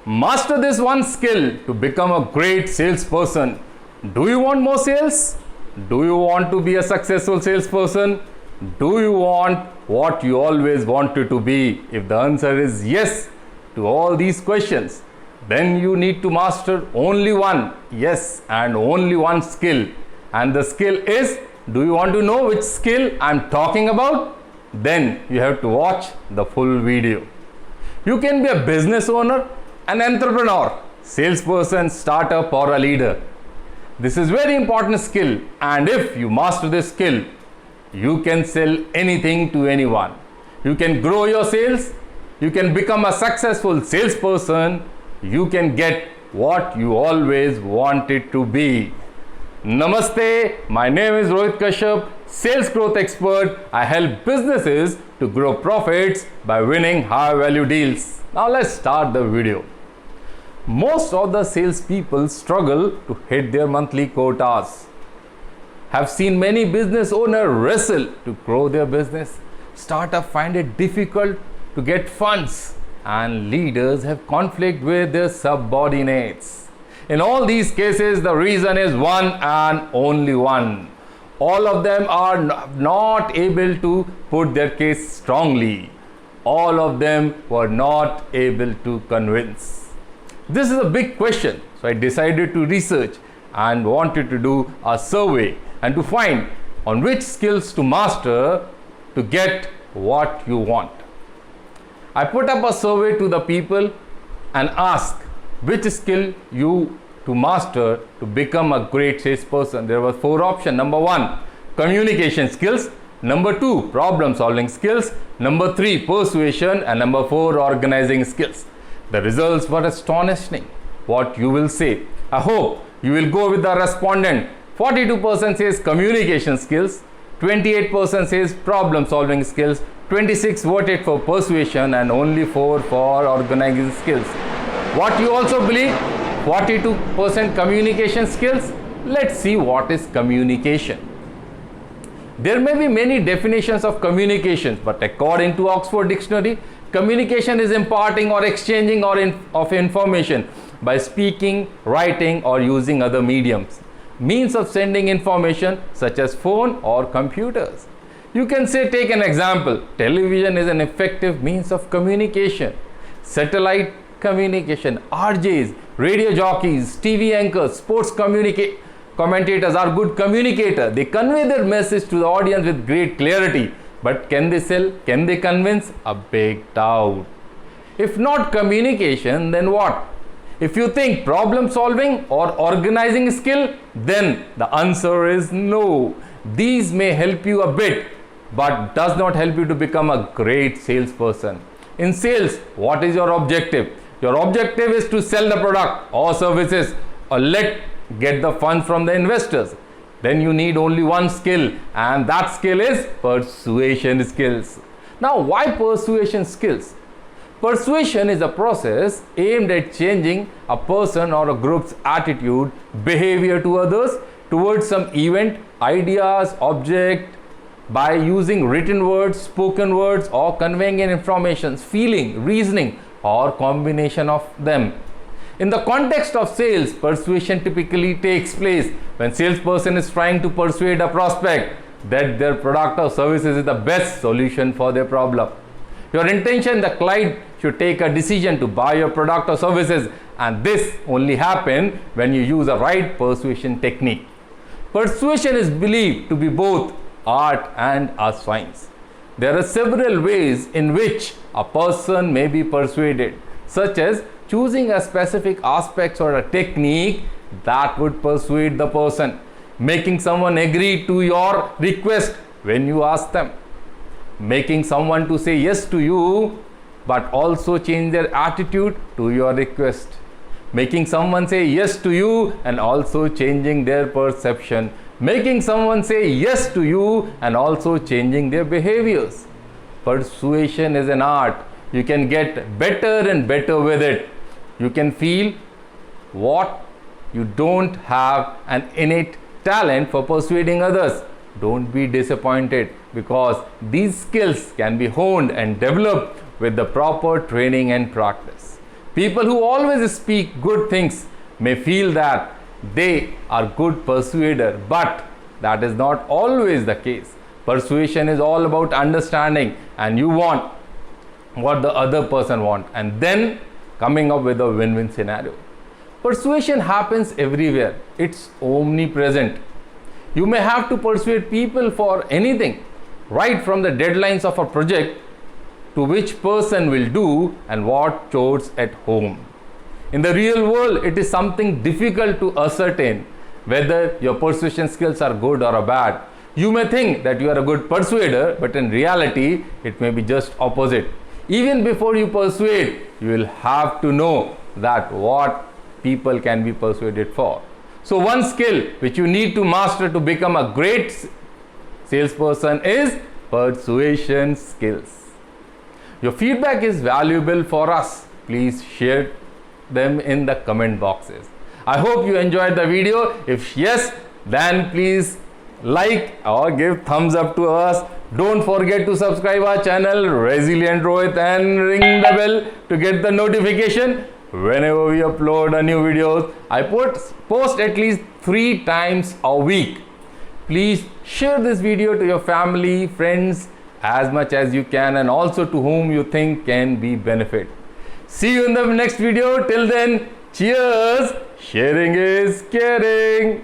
Master this one skill to become a great salesperson. Do you want more sales? Do you want to be a successful salesperson? Do you want what you always wanted to be? If the answer is yes to all these questions, then you need to master only one, yes, and only one skill. And the skill is, do you want to know which skill I'm talking about? Then you have to watch the full video. You can be a business owner, an entrepreneur, salesperson, startup, or a leader. This is very important skill, and if you master this skill, you can sell anything to anyone. You can grow your sales, you can become a successful salesperson, you can get what you always wanted to be. Namaste, my name is Rohit Kashyap, sales growth expert. I help businesses to grow profits by winning high value deals. Now let's start the video. Most of the salespeople struggle to hit their monthly quotas. Have seen many business owners wrestle to grow their business. Startups find it difficult to get funds, and leaders have conflict with their subordinates. In all these cases, the reason is one and only one. All of them are not able to put their case strongly. All of them were not able to convince. This is a big question, so I decided to research and wanted to do a survey and to find on which skills to master to get what you want. I put up a survey to the people and asked which skill you to master to become a great salesperson. There were 4 options. Number 1, communication skills. Number 2, problem solving skills. Number 3, persuasion. And number 4, organizing skills. The results were astonishing. What you will say? I hope you will go with the respondent. 42% says communication skills, 28% says problem solving skills, 26 voted for persuasion, and only 4 for organizing skills. What you also believe? 42% communication skills. Let's see what is communication. There may be many definitions of communication, but according to Oxford Dictionary, communication is imparting or exchanging of information by speaking, writing, or using other mediums. Means of sending information such as phone or computers. You can say, take an example. Television is an effective means of communication. Satellite communication, RJs, radio jockeys, TV anchors, sports commentators are good communicators. They convey their message to the audience with great clarity. But can they sell? Can they convince? A big doubt. If not communication, then what? If you think problem solving or organizing skill, then the answer is no. These may help you a bit, but does not help you to become a great salesperson. In sales, what is your objective? Your objective is to sell the product or services or get the funds from the investors. Then you need only one skill, and that skill is persuasion skills. Now, why persuasion skills? Persuasion is a process aimed at changing a person or a group's attitude, behavior to others towards some event, ideas, object by using written words, spoken words, or conveying information, feeling, reasoning, or combination of them. In the context of sales, persuasion typically takes place when salesperson is trying to persuade a prospect that their product or services is the best solution for their problem. Your intention, the client should take a decision to buy your product or services, and this only happens when you use a right persuasion technique. Persuasion is believed to be both art and a science. There are several ways in which a person may be persuaded, such as choosing a specific aspect or a technique that would persuade the person, making someone agree to your request when you ask them, making someone to say yes to you but also change their attitude to your request, making someone say yes to you and also changing their perception, making someone say yes to you and also changing their behaviors. Persuasion is an art. You can get better and better with it. You can feel what you don't have an innate talent for persuading others. Don't be disappointed, because these skills can be honed and developed with the proper training and practice. People who always speak good things may feel that they are good persuader, but that is not always the case. Persuasion is all about understanding, and you want what the other person wants and then coming up with a win-win scenario. Persuasion happens everywhere. It's omnipresent. You may have to persuade people for anything, right from the deadlines of a project to which person will do and what chores at home. In the real world, it is something difficult to ascertain whether your persuasion skills are good or bad. You may think that you are a good persuader, but in reality, it may be just opposite. Even before you persuade, you will have to know that what people can be persuaded for. So one skill which you need to master to become a great salesperson is persuasion skills. Your feedback is valuable for us. Please share them in the comment boxes. I hope you enjoyed the video. If yes, then please like or give thumbs up to us. Don't forget to subscribe our channel Resilient Rohit and ring the bell to get the notification whenever we upload a new videos. I post at least 3 times a week. Please share this video to your family, friends as much as you can, and also to whom you think can be benefit. See you in the next video. Till then, cheers. Sharing is caring.